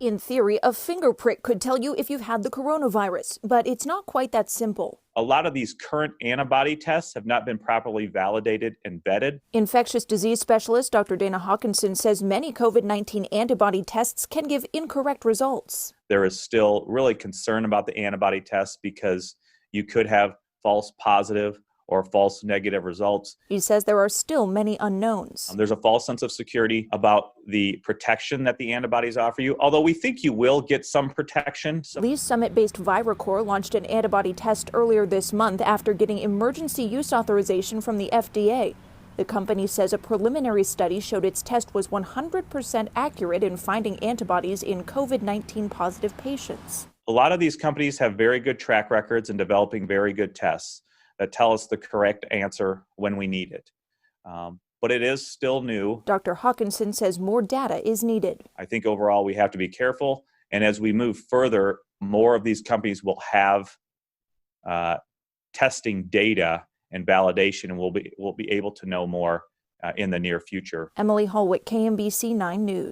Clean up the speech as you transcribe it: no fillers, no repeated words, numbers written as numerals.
In theory, a finger prick could tell you if you've had the coronavirus, but it's not quite that simple. A lot of these current antibody tests have not been properly validated and vetted. Infectious disease specialist Dr. Dana Hawkinson says many COVID-19 antibody tests can give incorrect results. There is still really concern about the antibody tests because you could have false positive or false negative results. He says there are still many unknowns. There's a false sense of security about the protection that the antibodies offer you, although we think you will get some protection. Lee's Summit-based Viracor launched an antibody test earlier this month after getting emergency use authorization from the FDA. The company says a preliminary study showed its test was 100% accurate in finding antibodies in COVID-19 positive patients. A lot of these companies have very good track records in developing very good tests that tell us the correct answer when we need it. But it is still new. Dr. Hawkinson says more data is needed. I think overall we have to be careful, and as we move further, more of these companies will have testing data and validation, and we'll be able to know more in the near future. Emily Holwick, KMBC 9 News.